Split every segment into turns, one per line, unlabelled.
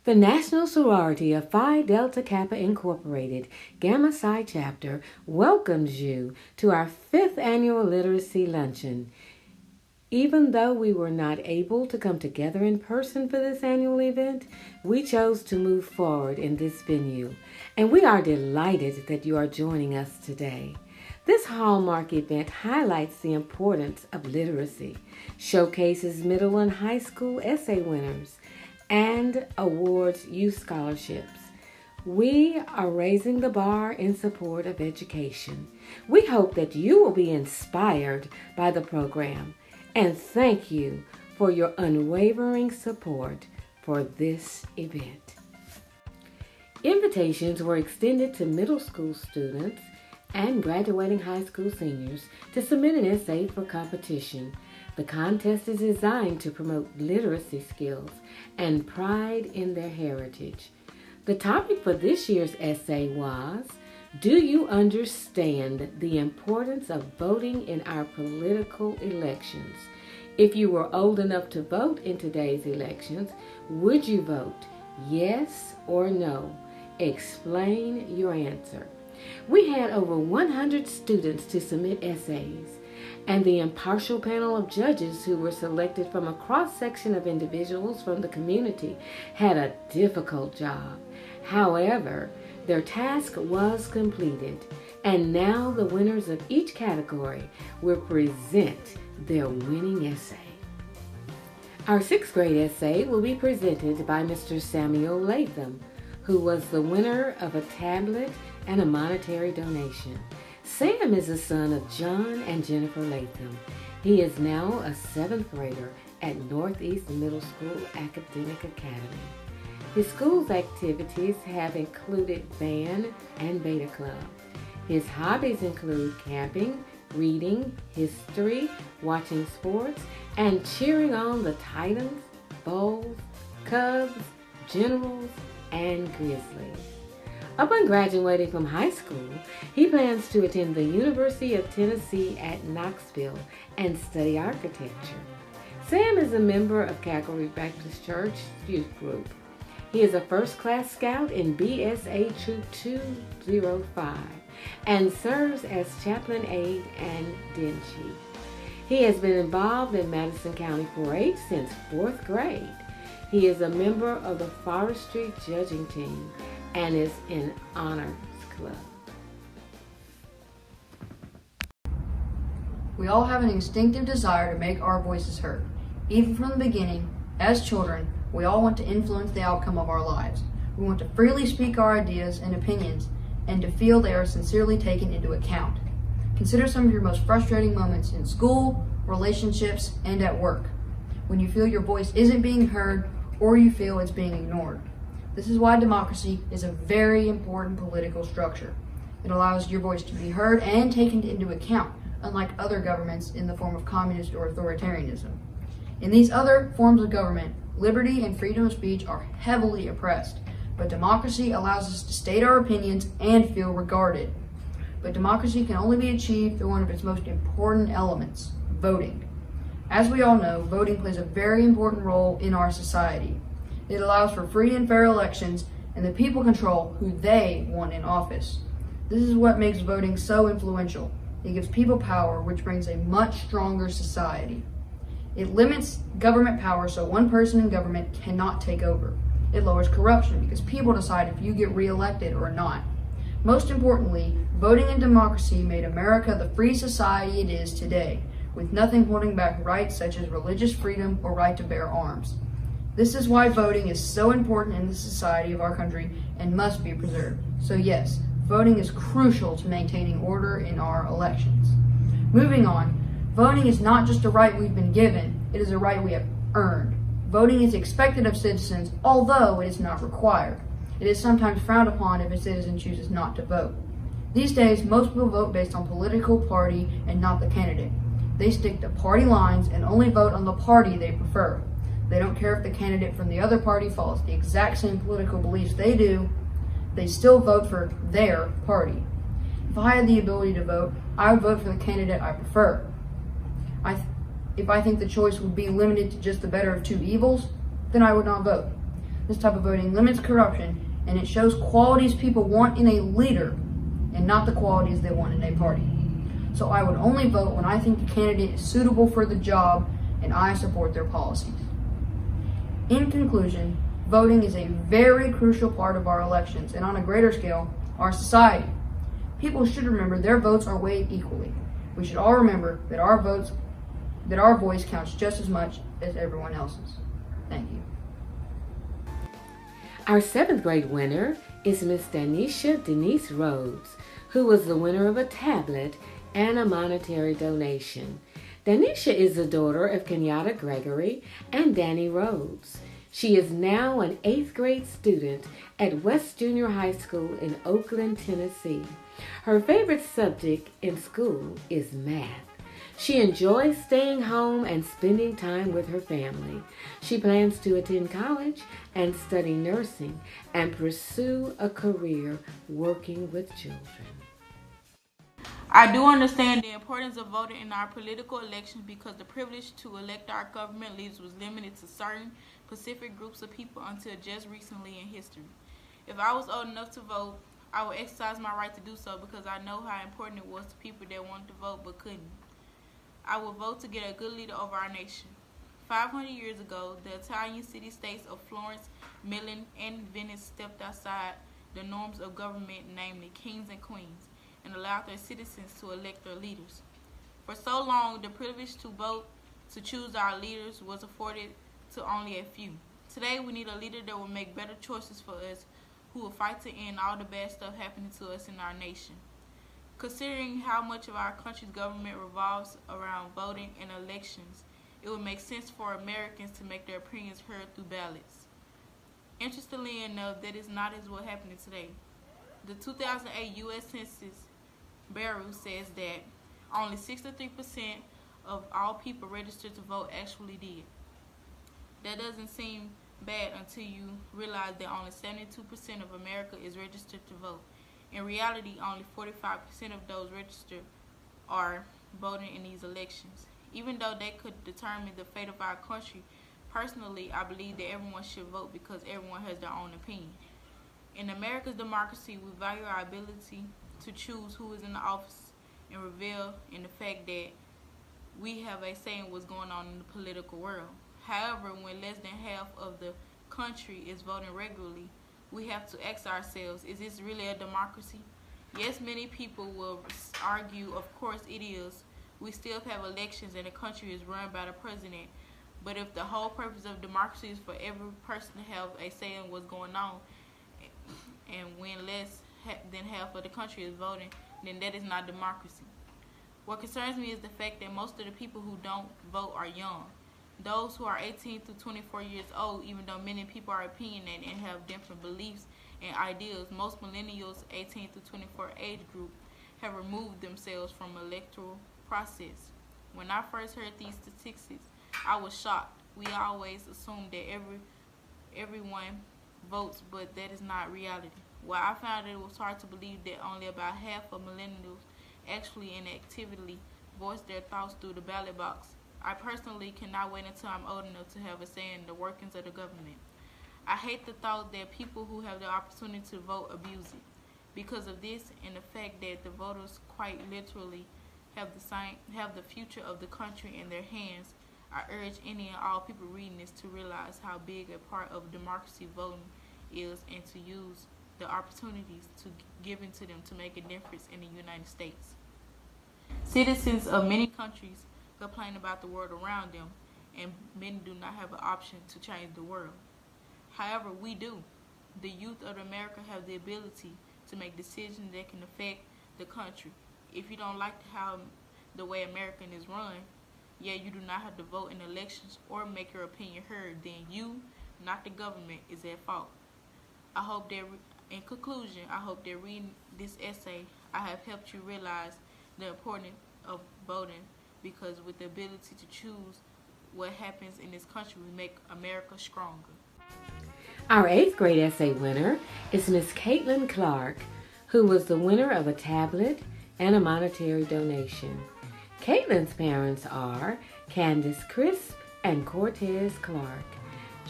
The National Sorority of Phi Delta Kappa Incorporated, Gamma Psi Chapter, welcomes you to our 5th annual Literacy Luncheon. Even though we were not able to come together in person for this annual event, we chose to move forward in this venue, and we are delighted that you are joining us today. This hallmark event highlights the importance of literacy, showcases middle and high school essay winners, and awards youth scholarships. We are raising the bar in support of education. We hope that you will be inspired by the program, and thank you for your unwavering support for this event. Invitations were extended to middle school students and graduating high school seniors to submit an essay for competition. The contest is designed to promote literacy skills and pride in their heritage. The topic for this year's essay was, "Do you understand the importance of voting in our political elections? If you were old enough to vote in today's elections, would you vote yes or no? Explain your answer." We had over 100 students to submit essays, and the impartial panel of judges who were selected from a cross-section of individuals from the community had a difficult job. However, their task was completed, and now the winners of each category will present their winning essay. Our 6th grade essay will be presented by Mr. Samuel Latham, who was the winner of a tablet and a monetary donation. Sam is the son of John and Jennifer Latham. He is now a 7th grader at Northeast Middle School Academic Academy. His school's activities have included band and beta club. His hobbies include camping, reading, history, watching sports, and cheering on the Titans, Bulls, Cubs, Generals, and Grizzlies. Upon graduating from high school, he plans to attend the University of Tennessee at Knoxville and study architecture. Sam is a member of Calvary Baptist Church Youth Group. He is a first-class scout in BSA Troop 205 and serves as chaplain aide and den chief. He has been involved in Madison County 4-H since 4th grade. He is a member of the forestry judging team and is in Honors Club.
We all have an instinctive desire to make our voices heard. Even from the beginning, as children, we all want to influence the outcome of our lives. We want to freely speak our ideas and opinions and to feel they are sincerely taken into account. Consider some of your most frustrating moments in school, relationships, and at work, when you feel your voice isn't being heard or you feel it's being ignored. This is why democracy is a very important political structure. It allows your voice to be heard and taken into account, unlike other governments in the form of communist or authoritarianism. In these other forms of government, liberty and freedom of speech are heavily oppressed, but democracy allows us to state our opinions and feel regarded. But democracy can only be achieved through one of its most important elements, voting. As we all know, voting plays a very important role in our society. It allows for free and fair elections, and the people control who they want in office. This is what makes voting so influential. It gives people power, which brings a much stronger society. It limits government power so one person in government cannot take over. It lowers corruption because people decide if you get reelected or not. Most importantly, voting in democracy made America the free society it is today, with nothing holding back rights such as religious freedom or right to bear arms. This is why voting is so important in the society of our country and must be preserved. So yes, voting is crucial to maintaining order in our elections. Moving on, voting is not just a right we've been given, it is a right we have earned. Voting is expected of citizens, although it is not required. It is sometimes frowned upon if a citizen chooses not to vote. These days, most people vote based on political party and not the candidate. They stick to party lines and only vote on the party they prefer. They don't care if the candidate from the other party follows the exact same political beliefs they do. They still vote for their party. If I had the ability to vote, I would vote for the candidate I prefer. If I think the choice would be limited to just the better of two evils, then I would not vote. This type of voting limits corruption, and it shows qualities people want in a leader and not the qualities they want in a party. So I would only vote when I think the candidate is suitable for the job and I support their policies. In conclusion, voting is a very crucial part of our elections and on a greater scale, our society. People should remember their votes are weighed equally. We should all remember that our voice counts just as much as everyone else's. Thank you.
Our 7th grade winner is Miss Danisha Denise Rhodes, who was the winner of a tablet and a monetary donation. Danisha is the daughter of Kenyatta Gregory and Danny Rhodes. She is now an 8th grade student at West Junior High School in Oakland, Tennessee. Her favorite subject in school is math. She enjoys staying home and spending time with her family. She plans to attend college and study nursing and pursue a career working with children.
I do understand the importance of voting in our political elections because the privilege to elect our government leaders was limited to certain specific groups of people until just recently in history. If I was old enough to vote, I would exercise my right to do so because I know how important it was to people that wanted to vote but couldn't. I would vote to get a good leader over our nation. 500 years ago, the Italian city-states of Florence, Milan, and Venice stepped outside the norms of government, namely kings and queens, and allowed their citizens to elect their leaders. For so long, the privilege to vote to choose our leaders was afforded to only a few. Today, we need a leader that will make better choices for us, who will fight to end all the bad stuff happening to us in our nation. Considering how much of our country's government revolves around voting and elections, it would make sense for Americans to make their opinions heard through ballots. Interestingly enough, that is not as what happening today. The 2008 U.S. Census Bureau says that only 63% of all people registered to vote actually did. That doesn't seem bad until you realize that only 72% of America is registered to vote. In reality, only 45% of those registered are voting in these elections. Even though they could determine the fate of our country, personally, I believe that everyone should vote because everyone has their own opinion. In America's democracy, we value our ability to choose who is in the office and revel in the fact that we have a say in what's going on in the political world. However, when less than half of the country is voting regularly, we have to ask ourselves, is this really a democracy? Yes, many people will argue, of course it is. We still have elections and the country is run by the president. But if the whole purpose of democracy is for every person to have a say in what's going on, and when less than half of the country is voting, then that is not democracy. What concerns me is the fact that most of the people who don't vote are young. Those who are 18 to 24 years old, even though many people are opinionated and have different beliefs and ideas, most millennials 18 to 24 age group have removed themselves from the electoral process. When I first heard these statistics, I was shocked. We always assume that everyone votes, but that is not reality. Well, I found it was hard to believe that only about half of millennials actually and actively voice their thoughts through the ballot box. I personally cannot wait until I'm old enough to have a say in the workings of the government. I hate the thought that people who have the opportunity to vote abuse it. Because of this and the fact that the voters quite literally have the future of the country in their hands, I urge any and all people reading this to realize how big a part of democracy voting is and to use the opportunities given to them to make a difference in the United States. Citizens of many countries complain about the world around them, and many do not have an option to change the world. However, we do. The youth of America have the ability to make decisions that can affect the country. If you don't like the way America is run, you do not have to vote in elections or make your opinion heard, then you, not the government, is at fault. I hope that, in conclusion, I hope that reading this essay, I have helped you realize the importance of voting, because with the ability to choose what happens in this country, we make America stronger.
Our 8th grade essay winner is Miss Caitlin Clark, who was the winner of a tablet and a monetary donation. Caitlin's parents are Candace Crisp and Cortez Clark.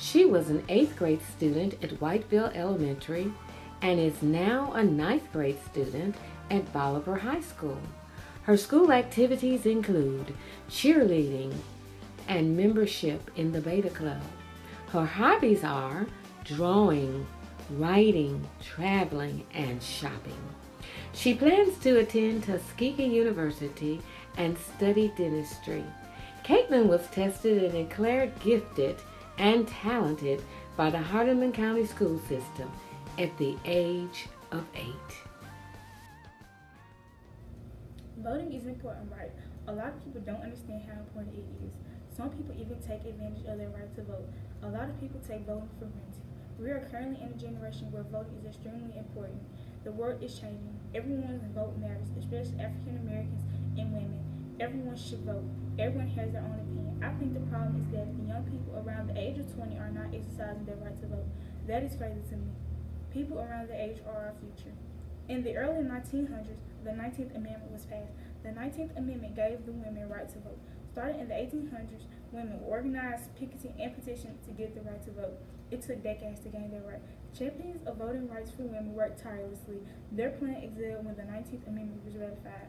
She was an 8th grade student at Whiteville Elementary and is now a 9th grade student at Bolivar High School. Her school activities include cheerleading and membership in the Beta Club. Her hobbies are drawing, writing, traveling, and shopping. She plans to attend Tuskegee University and study dentistry. Caitlin was tested and declared gifted and talented by the Hardeman County School System at the age of 8.
Voting is important, right? A lot of people don't understand how important it is. Some people even take advantage of their right to vote. A lot of people take voting for granted. We are currently in a generation where voting is extremely important. The world is changing. Everyone's vote matters, especially African Americans and women. Everyone should vote. Everyone has their own opinion. I think the problem is that the young people around the age of 20 are not exercising their right to vote. That is crazy to me. People around the age are our future. In the early 1900s, the 19th Amendment was passed. The 19th Amendment gave the women right to vote. Starting in the 1800s, women organized, picketing, and petitioned to get the right to vote. It took decades to gain their right. Champions of voting rights for women worked tirelessly. Their plan excelled when the 19th Amendment was ratified.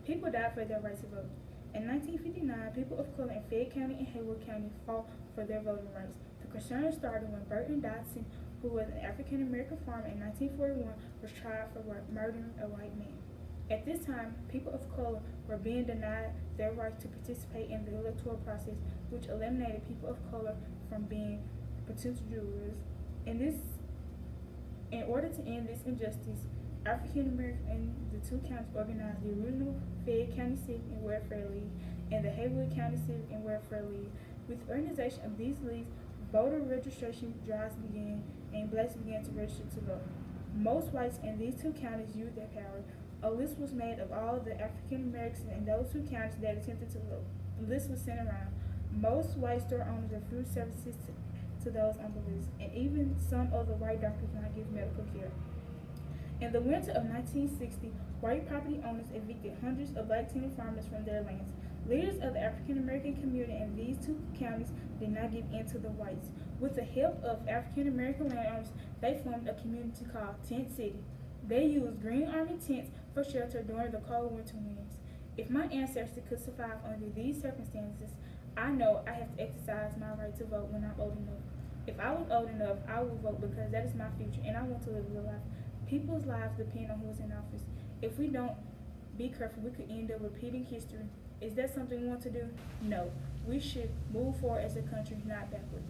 People died for their right to vote. In 1959, people of color in Fayette County and Haywood County fought for their voting rights. The concern started when Burton Dodson, who was an African American farmer in 1941, was tried for murdering a white man. At this time, people of color were being denied their right to participate in the electoral process, which eliminated people of color from being potential jurors. In order to end this injustice, African Americans in the two counties organized the original Fayette County Civic and Welfare League and the Haywood County Civic and Welfare League. With the organization of these leagues, voter registration drives began and blacks began to register to vote. Most whites in these two counties used their power. A list was made of all the African Americans in those two counties that attempted to vote. The list was sent around. Most white store owners refused services to those on the list, and even some of the white doctors did not give medical care. In the winter of 1960, white property owners evicted hundreds of black tenant farmers from their lands. Leaders of the African American community in these two counties did not give in to the whites. With the help of African American landowners, they formed a community called Tent City. They used Green Army tents for shelter during the cold winter winds. If my ancestors could survive under these circumstances, I know I have to exercise my right to vote when I'm old enough. If I was old enough, I would vote because that is my future and I want to live a good life. People's lives depend on who's in office. If we don't be careful, we could end up repeating history. Is that something we want to do? No. We should move forward as a country, not backward.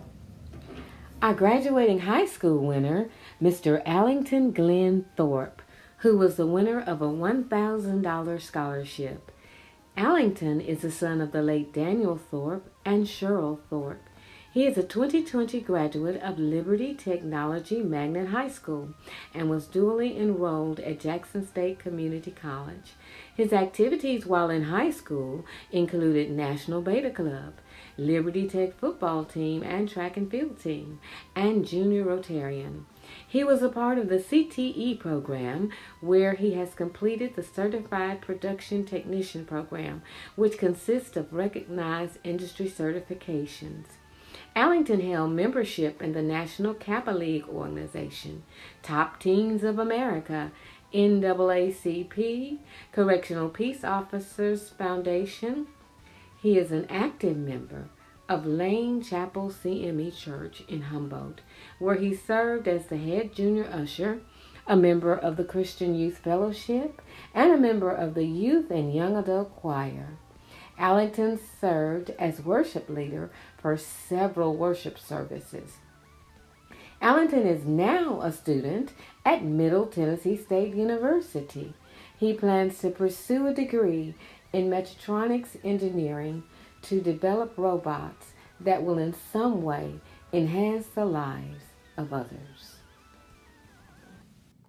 Our graduating high school winner, Mr. Allington Glenn Thorpe, who was the winner of a $1,000 scholarship. Allington is the son of the late Daniel Thorpe and Cheryl Thorpe. He is a 2020 graduate of Liberty Technology Magnet High School and was dually enrolled at Jackson State Community College. His activities while in high school included National Beta Club, Liberty Tech football team and track and field team, and Junior Rotarian. He was a part of the CTE program, where he has completed the Certified Production Technician program, which consists of recognized industry certifications. Allington held membership in the National Kappa League organization, Top Teams of America, NAACP, Correctional Peace Officers Foundation. He is an active member of Lane Chapel CME Church in Humboldt, where he served as the head junior usher, a member of the Christian Youth Fellowship, and a member of the Youth and Young Adult Choir. Allington served as worship leader for several worship services. Allington is now a student at Middle Tennessee State University. He plans to pursue a degree in mechatronics engineering to develop robots that will in some way enhance the lives of others.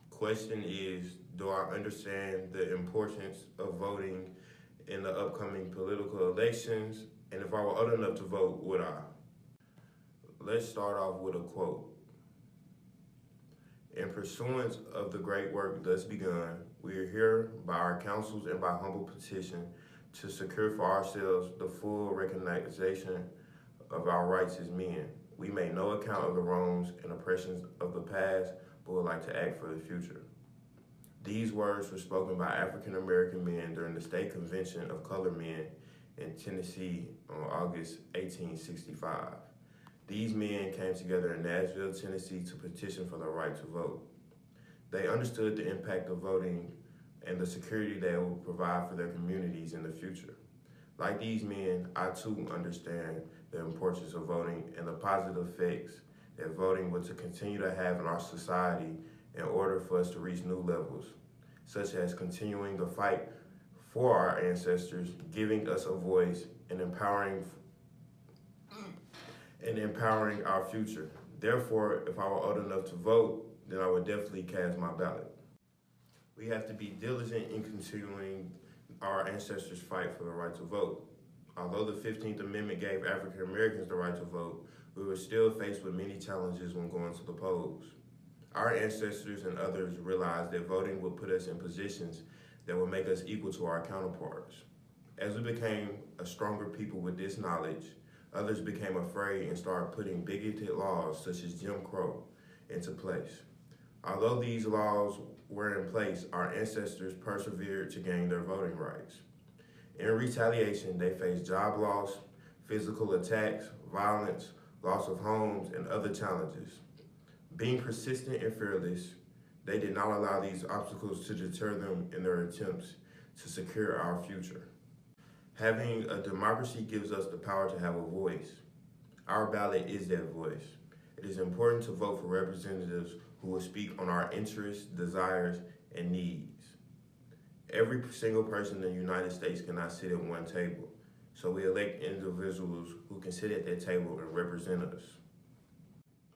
Question is, do I understand the importance of voting in the upcoming political elections? And if I were old enough to vote, would I? Let's start off with a quote. In pursuance of the great work thus begun, we are here by our counsels and by humble petition to secure for ourselves the full recognition of our rights as men. We make no account of the wrongs and oppressions of the past, but would like to act for the future. These words were spoken by African American men during the State Convention of Colored Men in Tennessee on August 1865. These men came together in Nashville, Tennessee to petition for the right to vote. They understood the impact of voting and the security that it would provide for their communities in the future. Like these men, I too understand the importance of voting and the positive effects that voting would to continue to have in our society in order for us to reach new levels, such as continuing the fight for our ancestors, giving us a voice, and empowering our future. Therefore, if I were old enough to vote, then I would definitely cast my ballot. We have to be diligent in continuing our ancestors' fight for the right to vote. Although the 15th Amendment gave African Americans the right to vote, we were still faced with many challenges when going to the polls. Our ancestors and others realized that voting would put us in positions that would make us equal to our counterparts. As we became a stronger people with this knowledge, others became afraid and started putting bigoted laws such as Jim Crow into place. Although these laws were in place, our ancestors persevered to gain their voting rights. In retaliation, they faced job loss, physical attacks, violence, loss of homes, and other challenges. Being persistent and fearless, they did not allow these obstacles to deter them in their attempts to secure our future. Having a democracy gives us the power to have a voice. Our ballot is that voice. It is important to vote for representatives who will speak on our interests, desires, and needs. Every single person in the United States cannot sit at one table, so we elect individuals who can sit at that table and represent us.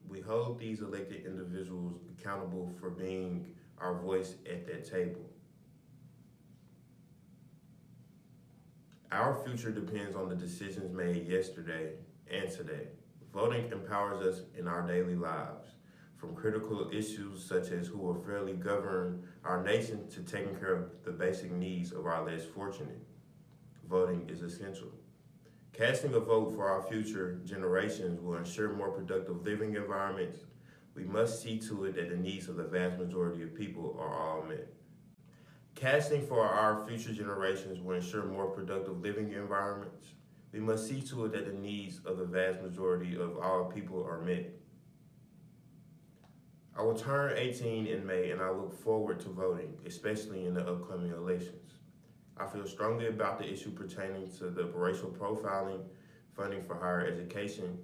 We hold these elected individuals accountable for being our voice at that table. Our future depends on the decisions made yesterday and today. Voting empowers us in our daily lives, from critical issues such as who will fairly govern our nation to taking care of the basic needs of our less fortunate. Voting is essential. Casting a vote for our future generations will ensure more productive living environments. We must see to it that the needs of the vast majority of people are all met. Casting for our future generations will ensure more productive living environments. We must see to it that the needs of the vast majority of all people are met. I will turn 18 in May, and I look forward to voting, especially in the upcoming elections. I feel strongly about the issue pertaining to the racial profiling, funding for higher education,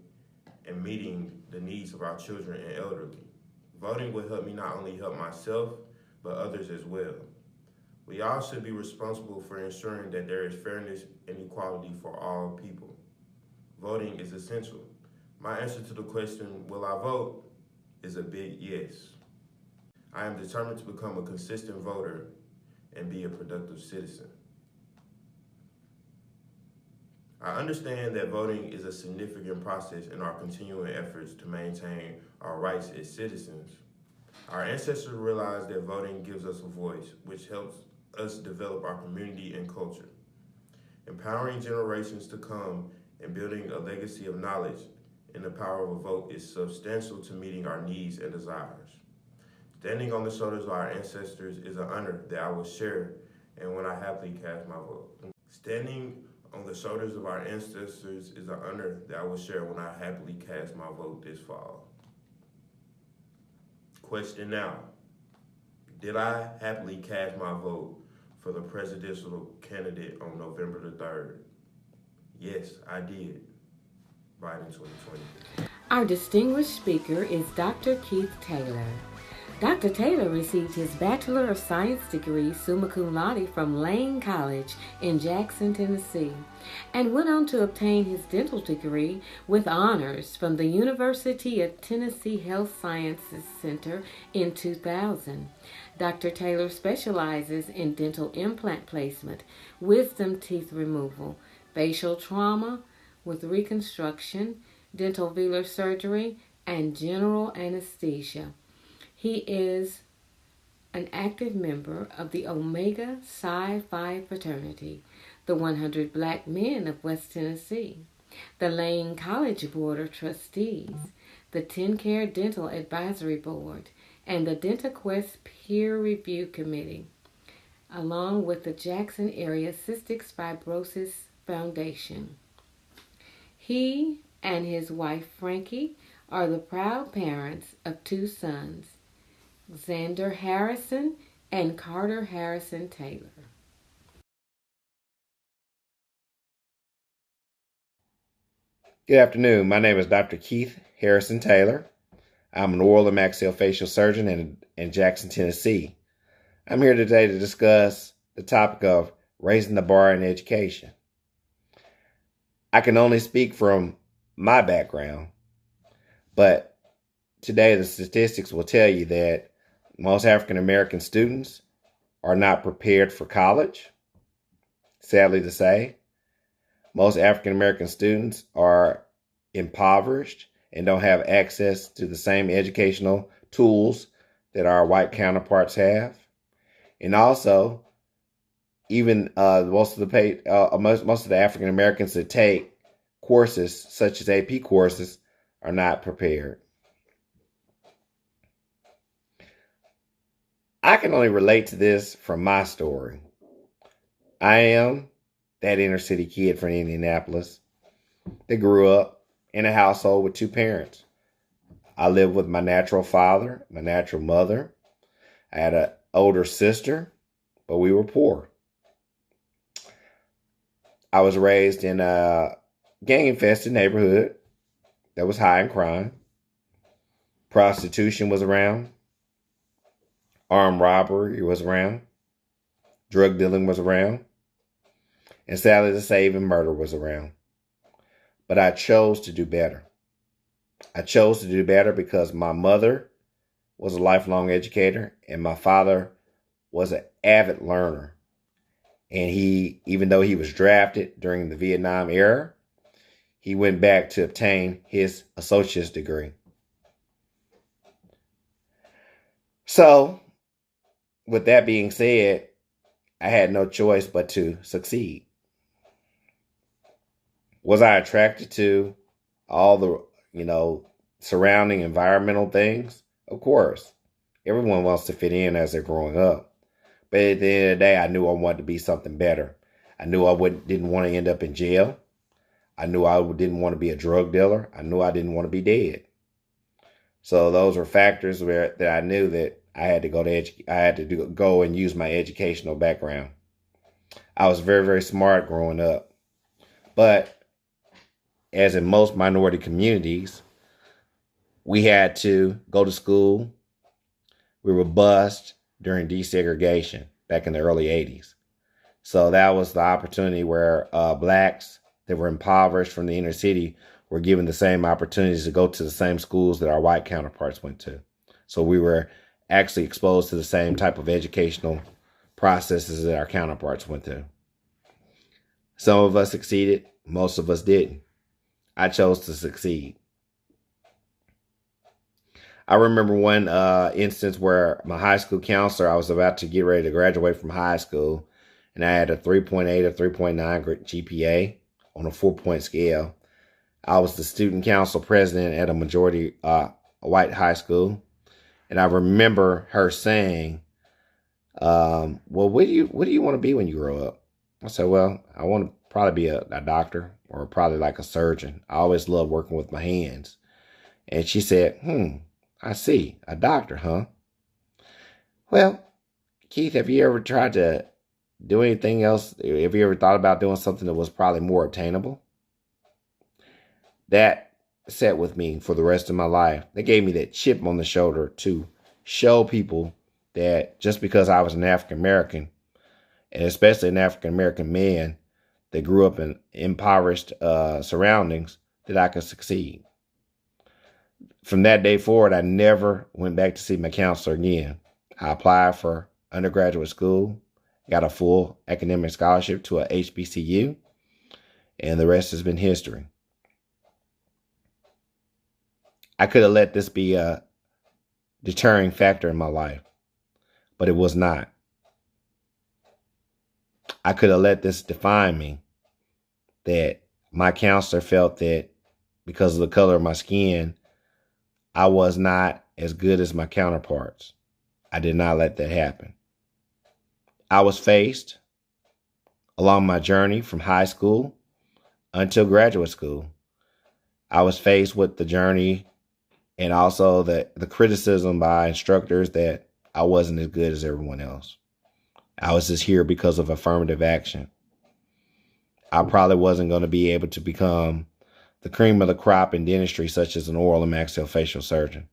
and meeting the needs of our children and elderly. Voting will help me not only help myself, but others as well. We all should be responsible for ensuring that there is fairness and equality for all people. Voting is essential. My answer to the question, will I vote, is a big yes. I am determined to become a consistent voter and be a productive citizen. I understand that voting is a significant process in our continuing efforts to maintain our rights as citizens. Our ancestors realized that voting gives us a voice, which helps us develop our community and culture. Empowering generations to come and building a legacy of knowledge in the power of a vote is substantial to meeting our needs and desires. Standing on the shoulders of our ancestors is an honor that I will share and when I happily cast my vote. Standing on the shoulders of our ancestors is an honor that I will share when I happily cast my vote this fall. Question now. Did I happily cast my vote for the presidential candidate on November the 3rd? Yes, I did. Biden 2020.
Our distinguished speaker is Dr. Keith Taylor. Dr. Taylor received his Bachelor of Science degree summa cum laude from Lane College in Jackson, Tennessee, and went on to obtain his dental degree with honors from the University of Tennessee Health Sciences Center in 2000. Dr. Taylor specializes in dental implant placement, wisdom teeth removal, facial trauma with reconstruction, dental velar surgery, and general anesthesia. He is an active member of the Omega Psi Phi fraternity, the 100 Black Men of West Tennessee. the Lane College Board of Trustees, the TennCare Dental Advisory Board, and the DentaQuest Peer Review Committee, along with the Jackson Area Cystic Fibrosis Foundation. He and his wife Frankie are the proud parents of 2 sons, Xander Harrison and Carter Harrison Taylor.
Good afternoon. My name is Dr. Keith Harrison Taylor. I'm an oral and maxillofacial surgeon in Jackson, Tennessee. I'm here today to discuss the topic of raising the bar in education. I can only speak from my background, but today the statistics will tell you that most African American students are not prepared for college. Sadly to say, most African American students are impoverished and don't have access to the same educational tools that our white counterparts have. And also, even most of the African Americans that take courses such as AP courses are not prepared. I can only relate to this from my story. I am that inner city kid from Indianapolis that grew up in a household with 2 parents. I lived with my natural father, my natural mother. I had an older sister, but we were poor. I was raised in a gang-infested neighborhood that was high in crime. Prostitution was around. Armed robbery was around. Drug dealing was around. And sadly to say, even murder was around. But I chose to do better. I chose to do better because my mother was a lifelong educator and my father was an avid learner. And he, even though he was drafted during the Vietnam era, he went back to obtain his associate's degree. So, with that being said, I had no choice but to succeed. Was I attracted to all the, surrounding environmental things? Of course. Everyone wants to fit in as they're growing up. But at the end of the day, I knew I wanted to be something better. I knew I didn't want to end up in jail. I knew I didn't want to be a drug dealer. I knew I didn't want to be dead. So those were factors that I knew that I had to go and use my educational background. I was very, very smart growing up. But as in most minority communities, we had to go to school. We were bused during desegregation back in the early 80s. So that was the opportunity where blacks that were impoverished from the inner city were given the same opportunities to go to the same schools that our white counterparts went to. So we were actually exposed to the same type of educational processes that our counterparts went through. Some of us succeeded, most of us didn't. I chose to succeed. I remember one instance where my high school counselor, I was about to get ready to graduate from high school, and I had a 3.8 or 3.9 GPA on a 4-point scale. I was the student council president at a majority white high school, and I remember her saying, well, what do you want to be when you grow up? I said, well, I want to probably be a doctor or probably like a surgeon. I always loved working with my hands. And she said, I see. A doctor, huh? Well, Keith, have you ever tried to do anything else? Have you ever thought about doing something that was probably more attainable? That sat with me for the rest of my life. They gave me that chip on the shoulder to show people that just because I was an African American, and especially an African American man that grew up in impoverished surroundings, that I could succeed. From that day forward, I never went back to see my counselor again. I applied for undergraduate school, got a full academic scholarship to a HBCU, and the rest has been history. I could have let this be a deterring factor in my life, but it was not. I could have let this define me, that my counselor felt that because of the color of my skin, I was not as good as my counterparts. I did not let that happen. I was faced along my journey from high school until graduate school. I was faced with the journey and also the criticism by instructors that I wasn't as good as everyone else. I was just here because of affirmative action. I probably wasn't going to be able to become the cream of the crop in dentistry, such as an oral and maxillofacial surgeon.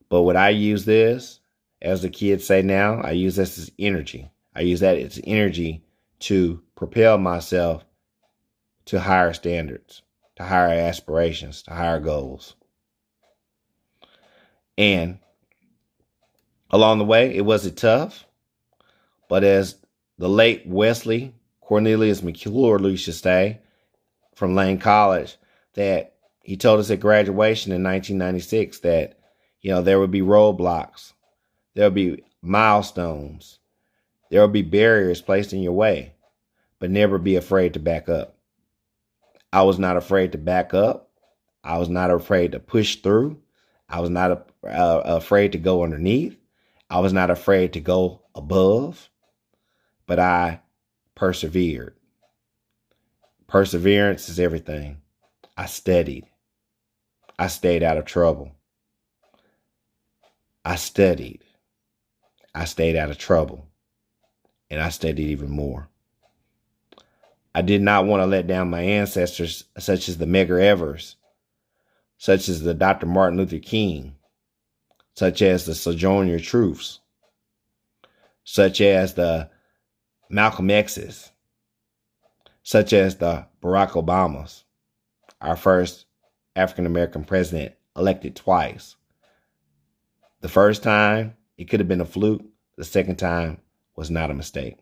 But what I use this, as the kids say now, I use this as energy. I use that as energy to propel myself to higher standards, to higher aspirations, to higher goals. And along the way, it wasn't tough, but as the late Wesley Cornelius McClure used to say from Lane College, that he told us at graduation in 1996 that, there would be roadblocks, there would be milestones, there would be barriers placed in your way, but never be afraid to back up. I was not afraid to back up. I was not afraid to push through. I was not afraid to go underneath. I was not afraid to go above, but I persevered. Perseverance is everything. I studied. I stayed out of trouble. I studied. I stayed out of trouble. And I studied even more. I did not want to let down my ancestors, such as the Medgar Evers, such as the Dr. Martin Luther King, such as the Sojourner Truths, such as the Malcolm X's, such as the Barack Obamas, our first African-American president elected twice. The first time, it could have been a fluke. The second time was not a mistake.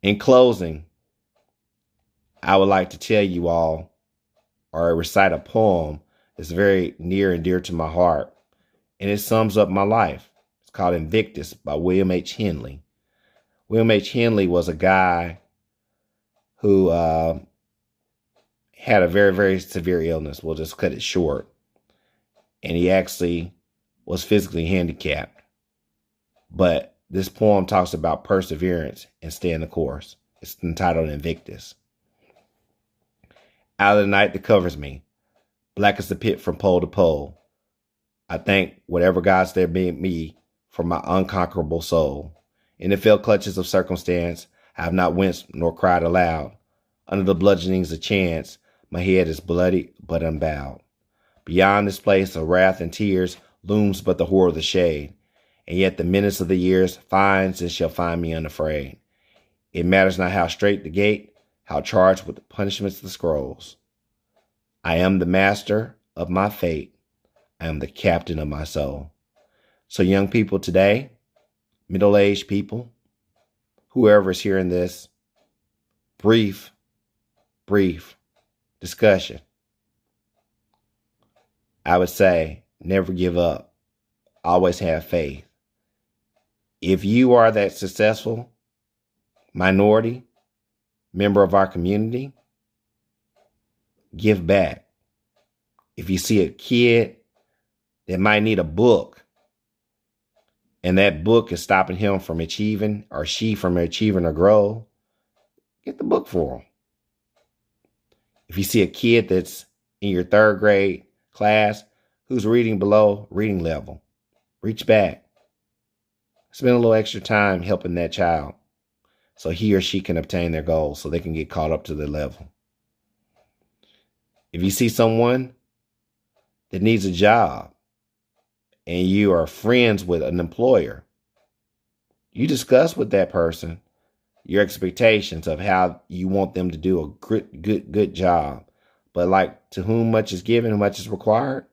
In closing, I would like to tell you all, or recite a poem that's very near and dear to my heart, and it sums up my life. It's called Invictus by William H. Henley. William H. Henley was a guy who had a very, very severe illness. We'll just cut it short. And he actually was physically handicapped. But this poem talks about perseverance and staying the course. It's entitled Invictus. Out of the night that covers me, black as the pit from pole to pole, I thank whatever gods there be me for my unconquerable soul. In the fell clutches of circumstance, I have not winced nor cried aloud. Under the bludgeonings of chance, my head is bloody but unbowed. Beyond this place of wrath and tears looms but the horror of the shade, and yet the menace of the years finds and shall find me unafraid. It matters not how straight the gate, how charged with the punishments of the scrolls. I am the master of my fate. I am the captain of my soul. So young people today, middle-aged people, whoever is hearing this, brief discussion. I would say, never give up. Always have faith. If you are that successful minority member of our community, give back. If you see a kid that might need a book, and that book is stopping him from achieving, or she from achieving a goal, get the book for him. If you see a kid that's in your third grade class who's reading below reading level, reach back. Spend a little extra time helping that child so he or she can obtain their goals, so they can get caught up to their level. If you see someone that needs a job and you are friends with an employer, you discuss with that person your expectations of how you want them to do a good job. But like, to whom much is given, much is required.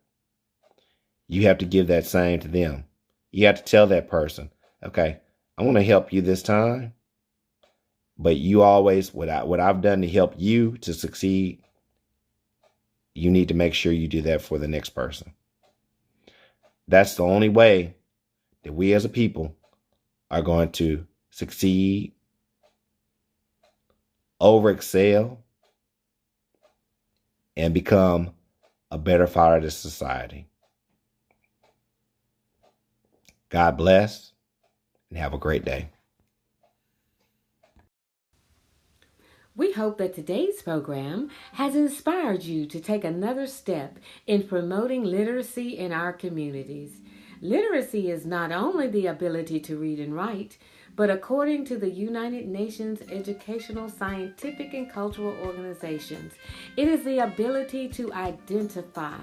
You have to give that same to them. You have to tell that person, okay, I want to help you this time, but you always, what I've done to help you to succeed, you need to make sure you do that for the next person. That's the only way that we as a people are going to succeed, overexcel, and become a better part of the society. God bless and have a great day.
We hope that today's program has inspired you to take another step in promoting literacy in our communities. Literacy is not only the ability to read and write, but according to the United Nations Educational, Scientific, and Cultural Organizations, it is the ability to identify,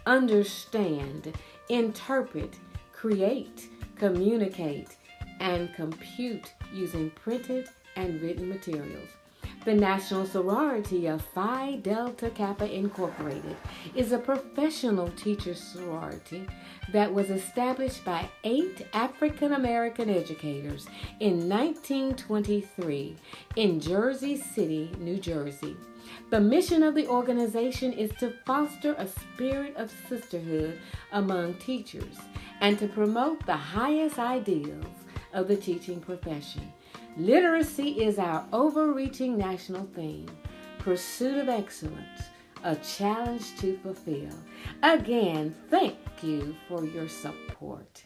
understand, interpret, create, communicate, and compute using printed and written materials. The National Sorority of Phi Delta Kappa Incorporated is a professional teacher sorority that was established by 8 African American educators in 1923 in Jersey City, New Jersey. The mission of the organization is to foster a spirit of sisterhood among teachers and to promote the highest ideals of the teaching profession. Literacy is our overreaching national theme, pursuit of excellence, a challenge to fulfill. Again, thank you for your support.